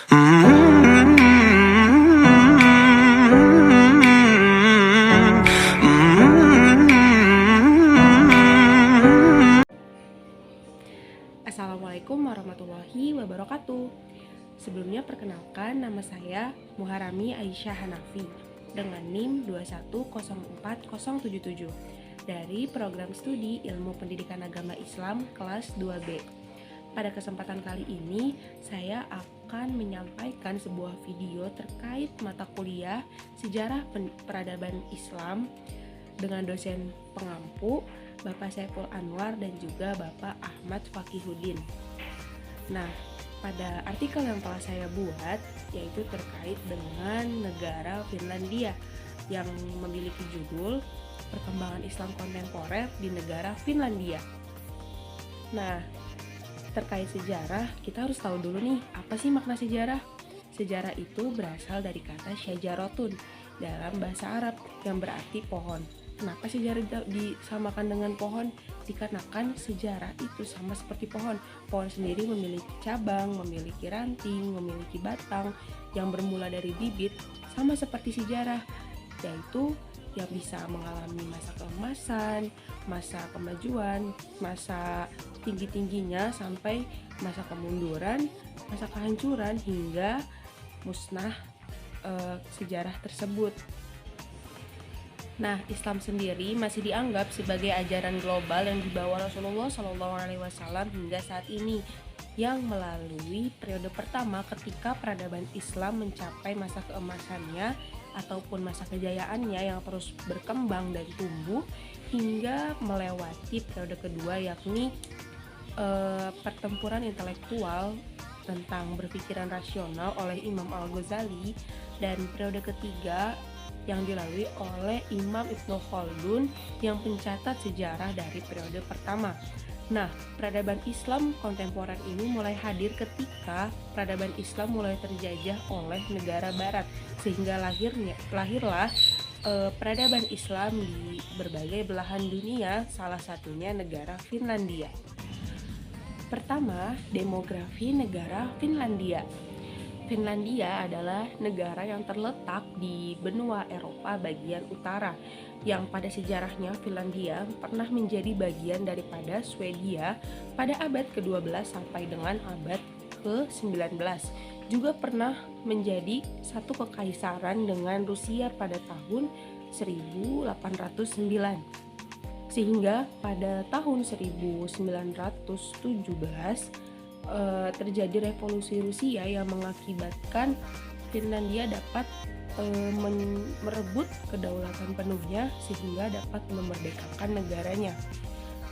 Assalamualaikum warahmatullahi wabarakatuh. Sebelumnya perkenalkan, nama saya Muharami Aisyah Hanafi dengan NIM 2104077 dari program studi Ilmu Pendidikan Agama Islam kelas 2B. Pada kesempatan kali ini, saya akan menyampaikan sebuah video terkait mata kuliah Sejarah Peradaban Islam dengan dosen pengampu Bapak Saiful Anwar dan juga Bapak Ahmad Fakihuddin. Nah, pada artikel yang telah saya buat yaitu terkait dengan negara Finlandia yang memiliki judul Perkembangan Islam Kontemporer di Negara Finlandia. Nah, terkait sejarah, kita harus tahu dulu nih, apa sih makna sejarah? Sejarah itu berasal dari kata syajarotun dalam bahasa Arab yang berarti pohon. Kenapa sejarah disamakan dengan pohon? Dikarenakan sejarah itu sama seperti pohon. Pohon sendiri memiliki cabang, memiliki ranting, memiliki batang yang bermula dari bibit, sama seperti sejarah, yaitu yang bisa mengalami masa keemasan, masa kemajuan, masa tinggi-tingginya sampai masa kemunduran, masa kehancuran hingga musnah sejarah tersebut. Nah, Islam sendiri masih dianggap sebagai ajaran global yang dibawa Rasulullah SAW hingga saat ini, yang melalui periode pertama ketika peradaban Islam mencapai masa keemasannya ataupun masa kejayaannya yang terus berkembang dan tumbuh, hingga melewati periode kedua yakni pertempuran intelektual tentang berpikiran rasional oleh Imam Al-Ghazali, dan periode ketiga yang dilalui oleh Imam Ibnu Khaldun yang pencatat sejarah dari periode pertama. Nah, peradaban Islam kontemporer ini mulai hadir ketika peradaban Islam mulai terjajah oleh negara barat, sehingga lahirlah peradaban Islam di berbagai belahan dunia, salah satunya negara Finlandia. Pertama, demografi negara Finlandia. Finlandia adalah negara yang terletak di benua Eropa bagian utara, yang pada sejarahnya Finlandia pernah menjadi bagian daripada Swedia pada abad ke-12 sampai dengan abad ke-19. Juga pernah menjadi satu kekaisaran dengan Rusia pada tahun 1809. Sehingga pada tahun 1917 terjadi revolusi Rusia yang mengakibatkan Finlandia dapat merebut kedaulatan penuhnya sehingga dapat memerdekakan negaranya.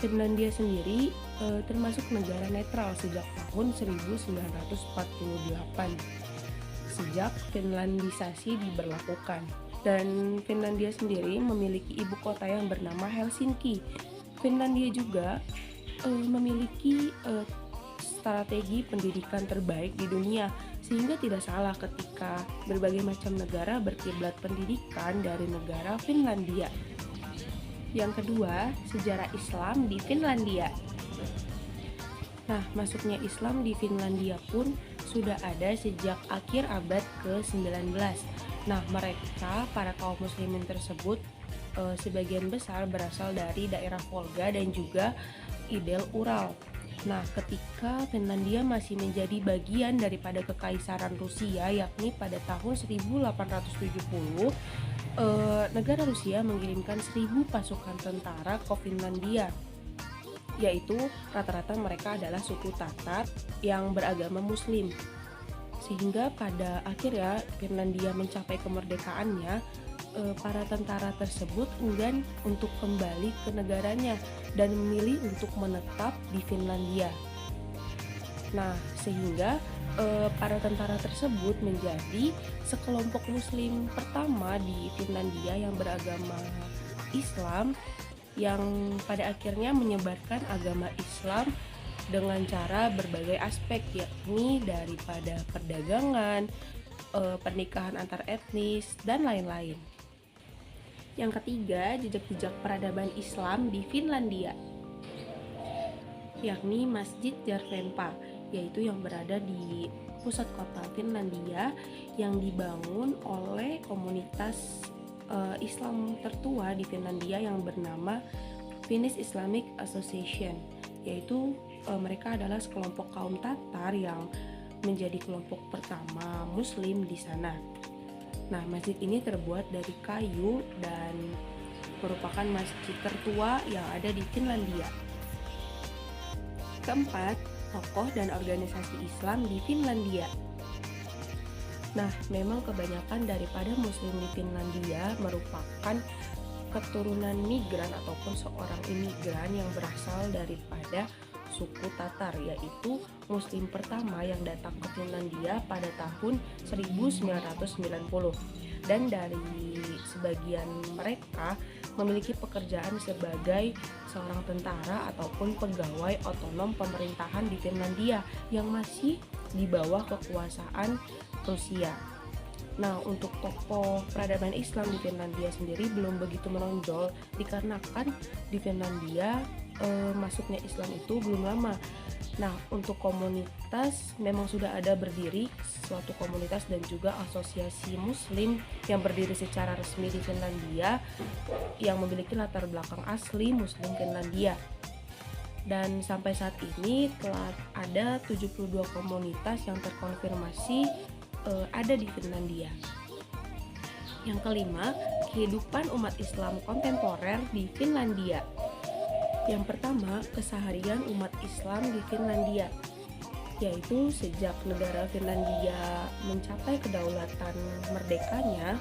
Finlandia sendiri termasuk negara netral sejak tahun 1948, sejak Finlandisasi diberlakukan. Dan Finlandia sendiri memiliki ibu kota yang bernama Helsinki. Finlandia juga memiliki strategi pendidikan terbaik di dunia, sehingga tidak salah ketika berbagai macam negara berkiblat pendidikan dari negara Finlandia. Yang kedua, sejarah Islam di Finlandia. Nah, masuknya Islam di Finlandia pun sudah ada sejak akhir abad ke-19. Nah, mereka, para kaum muslimin tersebut, sebagian besar berasal dari daerah Volga dan juga Idel Ural. Nah, ketika Finlandia masih menjadi bagian daripada Kekaisaran Rusia, yakni pada tahun 1870, negara Rusia mengirimkan 1.000 pasukan tentara ke Finlandia, yaitu rata-rata mereka adalah suku Tatar yang beragama Muslim. Sehingga pada akhirnya Finlandia mencapai kemerdekaannya, para tentara tersebut enggan untuk kembali ke negaranya dan memilih untuk menetap di Finlandia. Nah, sehingga para tentara tersebut menjadi sekelompok muslim pertama di Finlandia yang beragama Islam, yang pada akhirnya menyebarkan agama Islam dengan cara berbagai aspek, yakni daripada perdagangan, pernikahan antar etnis, dan lain-lain. Yang ketiga, jejak-jejak peradaban Islam di Finlandia, yakni Masjid Järvenpää, yaitu yang berada di pusat kota Finlandia yang dibangun oleh komunitas Islam tertua di Finlandia yang bernama Finnish Islamic Association, yaitu mereka adalah sekelompok kaum Tatar yang menjadi kelompok pertama Muslim di sana. Nah, masjid ini terbuat dari kayu dan merupakan masjid tertua yang ada di Finlandia. Keempat, tokoh dan organisasi Islam di Finlandia. Nah, memang kebanyakan daripada Muslim di Finlandia merupakan keturunan migran ataupun seorang imigran yang berasal daripada suku Tatar, yaitu Muslim pertama yang datang ke Finlandia pada tahun 1990. Dan dari sebagian mereka memiliki pekerjaan sebagai seorang tentara ataupun pegawai otonom pemerintahan di Finlandia yang masih di bawah kekuasaan Rusia. Nah, untuk tokoh peradaban Islam di Finlandia sendiri belum begitu menonjol dikarenakan di Finlandia masuknya Islam itu belum lama. Nah, untuk komunitas memang sudah ada berdiri suatu komunitas dan juga asosiasi Muslim yang berdiri secara resmi di Finlandia yang memiliki latar belakang asli Muslim Finlandia. Dan sampai saat ini telah ada 72 komunitas yang terkonfirmasi ada di Finlandia. Yang kelima, kehidupan umat Islam kontemporer di Finlandia. Yang pertama, keseharian umat Islam di Finlandia, yaitu sejak negara Finlandia mencapai kedaulatan merdekanya,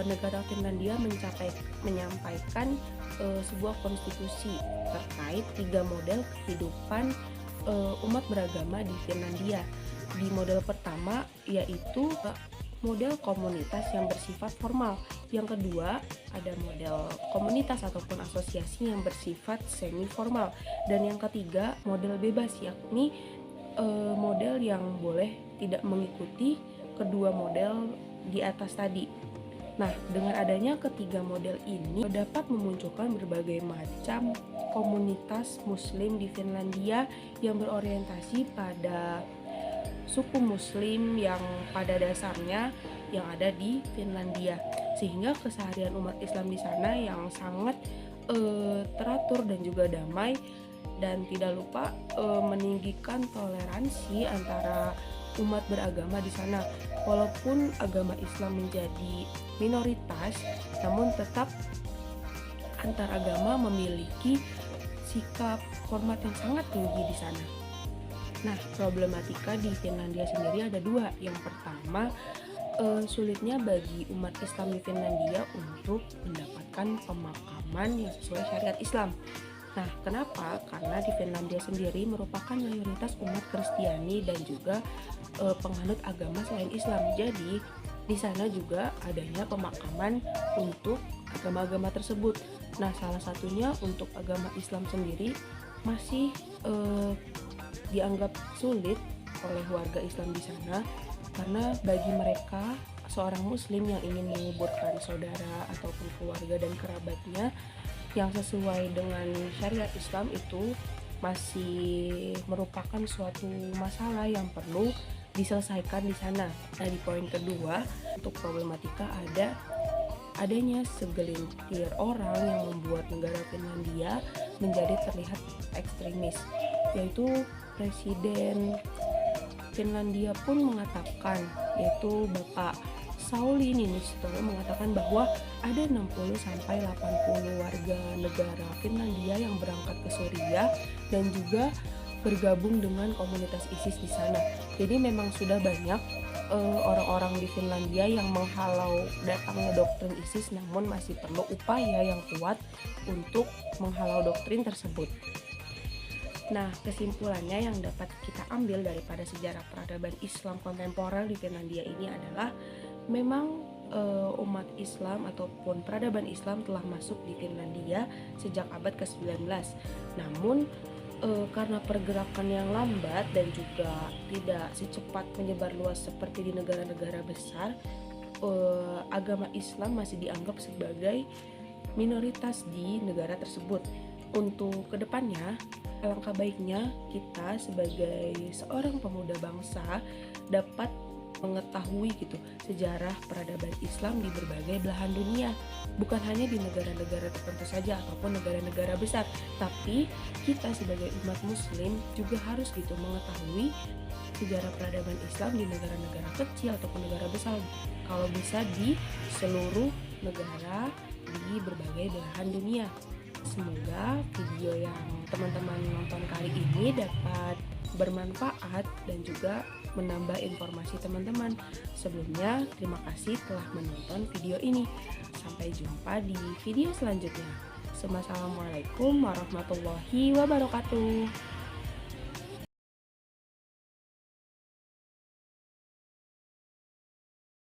negara Finlandia menyampaikan sebuah konstitusi terkait 3 model kehidupan umat beragama di Finlandia. Di model pertama yaitu model komunitas yang bersifat formal. Yang kedua ada model komunitas ataupun asosiasi yang bersifat semi formal. Dan yang ketiga model bebas, yakni model yang boleh tidak mengikuti kedua model di atas tadi. Nah, dengan adanya ketiga model ini dapat memunculkan berbagai macam komunitas Muslim di Finlandia yang berorientasi pada suku Muslim yang pada dasarnya yang ada di Finlandia, sehingga keseharian umat Islam di sana yang sangat teratur dan juga damai, dan tidak lupa meninggikan toleransi antara umat beragama di sana. Walaupun agama Islam menjadi minoritas, namun tetap antar agama memiliki sikap hormat yang sangat tinggi di sana. Nah, problematika di Finlandia sendiri ada 2. Yang pertama, sulitnya bagi umat Islam di Finlandia untuk mendapatkan pemakaman yang sesuai syariat Islam. Nah, kenapa? Karena di Finlandia sendiri merupakan mayoritas umat Kristiani dan juga penganut agama selain Islam. Jadi, di sana juga adanya pemakaman untuk agama-agama tersebut. Nah, salah satunya untuk agama Islam sendiri masih dianggap sulit oleh warga Islam di sana, karena bagi mereka seorang Muslim yang ingin menguburkan saudara ataupun keluarga dan kerabatnya yang sesuai dengan syariat Islam itu masih merupakan suatu masalah yang perlu diselesaikan di sana. Nah, di poin kedua, untuk problematika adanya segelintir orang yang membuat negara Finlandia menjadi terlihat ekstremis, yaitu Presiden Finlandia pun mengatakan, yaitu Bapak Sauli Niinisto mengatakan bahwa ada 60-80 warga negara Finlandia yang berangkat ke Suriah dan juga bergabung dengan komunitas ISIS di sana. Jadi memang sudah banyak orang-orang di Finlandia yang menghalau datangnya doktrin ISIS, namun masih perlu upaya yang kuat untuk menghalau doktrin tersebut. Nah, kesimpulannya yang dapat kita ambil daripada sejarah peradaban Islam kontemporer di Finlandia ini adalah memang umat Islam ataupun peradaban Islam telah masuk di Finlandia sejak abad ke-19. Namun karena pergerakan yang lambat dan juga tidak secepat menyebar luas seperti di negara-negara besar, agama Islam masih dianggap sebagai minoritas di negara tersebut. Untuk kedepannya, alangkah baiknya kita sebagai seorang pemuda bangsa dapat mengetahui gitu sejarah peradaban Islam di berbagai belahan dunia, bukan hanya di negara-negara tertentu saja ataupun negara-negara besar, tapi kita sebagai umat muslim juga harus gitu mengetahui sejarah peradaban Islam di negara-negara kecil ataupun negara besar, kalau bisa di seluruh negara di berbagai belahan dunia. Semoga video yang teman-teman nonton kali ini dapat bermanfaat dan juga menambah informasi teman-teman. Sebelumnya, terima kasih telah menonton video ini. Sampai jumpa di video selanjutnya. Wassalamualaikum warahmatullahi wabarakatuh.